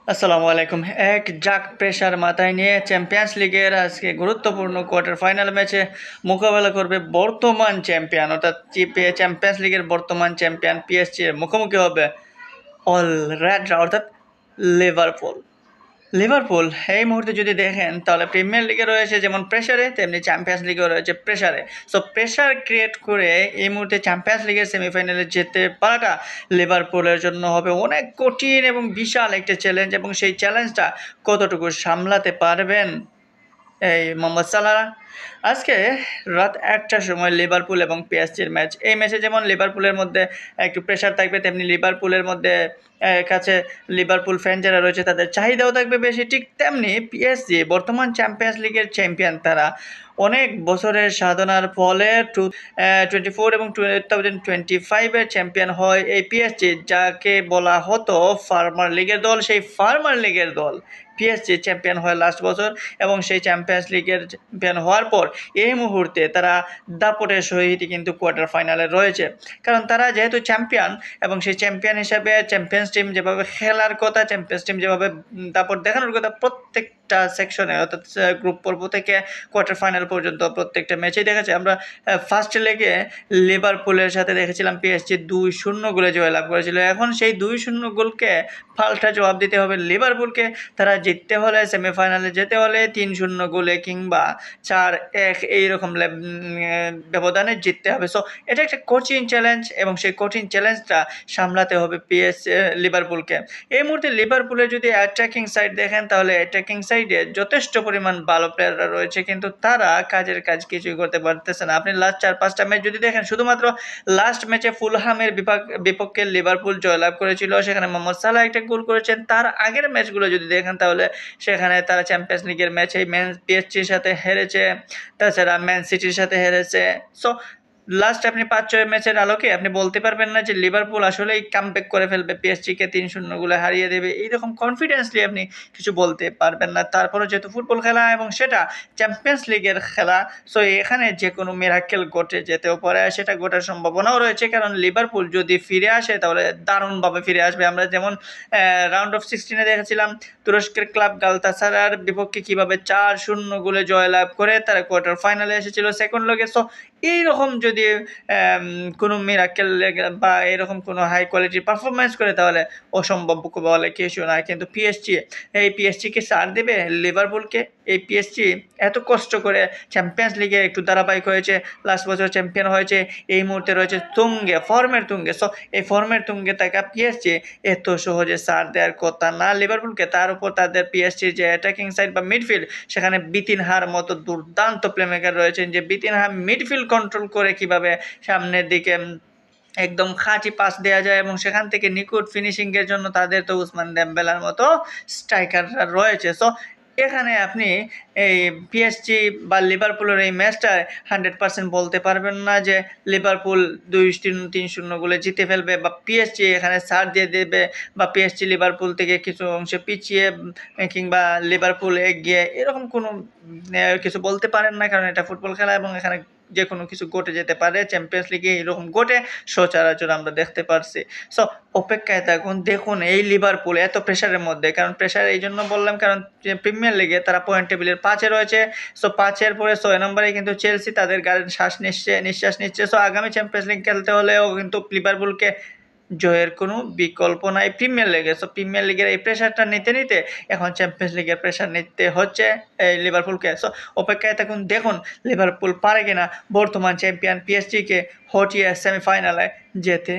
আসসালামু আলাইকুম। এক জাক প্রেশার মাথায় নিয়ে চ্যাম্পিয়ন্স লিগের আজকে গুরুত্বপূর্ণ কোয়ার্টার ফাইনাল ম্যাচে মোকাবেলা করবে বর্তমান চ্যাম্পিয়ন অর্থাৎ চ্যাম্পিয়ন্স লিগের বর্তমান চ্যাম্পিয়ন পিএসজি এর মুখোমুখি হবে অল রেডরা অর্থাৎ লিভারপুল। লিভারপুল এই মুহূর্তে যদি দেখেন তাহলে প্রিমিয়ার লিগে রয়েছে যেমন প্রেসারে, তেমনি চ্যাম্পিয়ন্স লিগেও রয়েছে প্রেসারে। সো প্রেসার ক্রিয়েট করে এই মুহূর্তে চ্যাম্পিয়ন্স লিগের সেমিফাইনালে যেতে পারাটা লিভারপুলের জন্য হবে অনেক কঠিন এবং বিশাল একটা চ্যালেঞ্জ, এবং সেই চ্যালেঞ্জটা কতটুকু সামলাতে পারবেন এই মোহাম্মদ সালাহ। আজকে রাত ১টার সময় লিভারপুল এবং পিএসজির ম্যাচ। এই ম্যাচে যেমন লিভারপুলের মধ্যে একটু প্রেশার থাকবে, তেমনি লিভারপুলের মধ্যে কাছে লিভারপুল ফ্যান যারা রয়েছে তাদের চাহিদাও থাকবে বেশি। ঠিক তেমনি পিএসজি বর্তমান চ্যাম্পিয়ন্স লিগের চ্যাম্পিয়ন, তারা অনেক বছরের সাধনার ফলে 2024 এবং 2025-এর চ্যাম্পিয়ন হয় এই পিএসজি, যাকে বলা হতো ফার্মার লিগের দল। সেই ফার্মার লিগের দল পিএসজি চ্যাম্পিয়ন হয় লাস্ট বছর, এবং সেই চ্যাম্পিয়ন্স লিগের চ্যাম্পিয়ন হওয়ার পর এই মুহূর্তে তারা দাপটের সহিত কিন্তু কোয়ার্টার ফাইনালে রয়েছে। কারণ তারা যেহেতু চ্যাম্পিয়ন, এবং সেই চ্যাম্পিয়ন হিসাবে চ্যাম্পিয়ন্স টিম যেভাবে খেলার কথা, চ্যাম্পিয়ন্স টিম যেভাবে দাপট দেখানোর কথা, প্রত্যেকটা সেকশনে অর্থাৎ গ্রুপ পর্ব থেকে কোয়ার্টার ফাইনাল পর্যন্ত প্রত্যেকটা ম্যাচেই দেখেছি আমরা। ফার্স্ট লেগে লিভারপুলের সাথে দেখেছিলাম পিএসজি 2-0 গোলে জয়লাভ করেছিল। এখন সেই 2-0 গোলকে পাল্টা জবাব দিতে হবে লিভারপুলকে। তারা জিততে হলে, সেমিফাইনালে যেতে হলে 3-0 গোলে কিংবা 4-1 এইরকম ব্যবধানে জিততে হবে। সো এটা একটা কঠিন চ্যালেঞ্জ, এবং সেই কঠিন চ্যালেঞ্জটা সামলাতে হবে লিভারপুলকে। এই মুহূর্তে লিভারপুলের যদি অ্যাটাকিং সাইড দেখেন তাহলে অ্যাটাকিং সাইডে যথেষ্ট পরিমাণ ভালো প্লেয়াররা রয়েছে, কিন্তু তারা কাজের কাজ কিছুই করতে পারতেছে না। আপনি লাস্ট 4-5টা ম্যাচ যদি দেখেন, শুধুমাত্র লাস্ট ম্যাচে ফুলহামের বিপক্ষে লিভারপুল জয়লাভ করেছিল, সেখানে মোহাম্মদ সালাহ একটা গোল করেছেন। তার আগের ম্যাচগুলো যদি দেখেন তাহলে সেখানে তারা চ্যাম্পিয়ন্স লিগের ম্যাচে পিএসজির সাথে হেরেছে, তাছাড়া ম্যান সিটির সাথে হেরেছে। সো লাস্ট আপনি 5-6 ম্যাচের আলোকে আপনি বলতে পারবেন না যে লিভারপুল আসলেই কামব্যাক করে ফেলবে, পিএসজিকে 3-0 গোলে হারিয়ে দেবে। এইরকম কনফিডেন্সলি আপনি কিছু বলতে পারবেন না। তারপরে যেহেতু ফুটবল খেলা এবং সেটা চ্যাম্পিয়ন্স লিগের খেলা, সো এখানে যে কোনো মিরাক্কেল ঘটে যেতেও পারে, সেটা ঘটার সম্ভাবনাও রয়েছে। কারণ লিভারপুল যদি ফিরে আসে তাহলে দারুণভাবে ফিরে আসবে। আমরা যেমন রাউন্ড অফ 16-এ দেখেছিলাম তুরস্কের ক্লাব গালতাসারার বিপক্ষে কীভাবে 4-0 গোলে জয়লাভ করে তারা কোয়ার্টার ফাইনালে এসেছিল সেকেন্ড লেগে। সো এইরকম যদি কোনো মিরাক্কেল বা এরকম কোনো হাই কোয়ালিটির পারফরমেন্স করে তাহলে অসম্ভব বলে কিছু না। কিন্তু পিএসজিকে ছাড় দেবে লিভারপুলকে? এই পিএসজি এত কষ্ট করে চ্যাম্পিয়ন্স লিগে একটু ধারাবাহিক হয়েছে, লাস্ট বছর চ্যাম্পিয়ন হয়েছে, এই মুহূর্তে রয়েছে তুঙ্গে, ফর্মের তুঙ্গে। সো এই ফর্মের তুঙ্গে থাকা পিএসজি এত সহজে ছাড় দেওয়ার কথা না লিভারপুলকে। তার উপর তাদের পিএসজির যে অ্যাটাকিং সাইড বা মিডফিল্ড, সেখানে বিতিনহার মতো দুর্দান্ত প্লেমেকার রয়েছেন, যে বিতিনহা মিডফিল্ড কন্ট্রোল করে কিভাবে সামনের দিকে একদম খাঁটি পাস দেওয়া যায়, এবং সেখান থেকে নিখুঁত ফিনিশিংয়ের জন্য তাদের তো উসমান দেমবেলার মতো স্ট্রাইকাররা রয়েছে। সো এখানে আপনি এই পিএসজি বা লিভারপুলের এই ম্যাচটা 100% বলতে পারবেন না যে লিভারপুল 2-3-0 গোলে জিতে ফেলবে, বা পিএসজি এখানে ছাড় দিয়ে দেবে, বা পিএসজি লিভারপুল থেকে কিছু অংশে পিছিয়ে কিংবা লিভারপুল এগিয়ে, এরকম কোনো কিছু বলতে পারেন না। কারণ এটা ফুটবল খেলা, এবং এখানে যে কোনো কিছু ঘটে যেতে পারে। চ্যাম্পিয়ন্স লিগে এরকম ঘটে সচরাচর আমরা দেখতে পারছি। সো অপেক্ষায় থাকুন, দেখুন এই লিভারপুল এত প্রেশারের মধ্যে। কারণ প্রেশার এই জন্য বললাম, কারণ প্রিমিয়ার লিগে তারা পয়েন্ট টেবিলের 5-এ রয়েছে। সো 5-এর পরে 6 নম্বরে কিন্তু চেলসি, তাদের গাড়ির নিঃশ্বাস নিচ্ছে। সো আগামী চ্যাম্পিয়ন্স লিগ খেলতে হলেও কিন্তু লিভারপুলকে জয়ের কোনো বিকল্প নাই প্রিমিয়ার লিগে। সো প্রিমিয়ার লিগের এই প্রেশারটা নিতে নিতে এখন চ্যাম্পিয়ন্স লিগের প্রেশার নিতে হচ্ছে এই লিভারপুলকে। সো অপেক্ষায় থাকুন, দেখুন লিভারপুল পারে কিনা বর্তমান চ্যাম্পিয়ন পিএসজিকে হটিয়ে সেমিফাইনালে যেতে।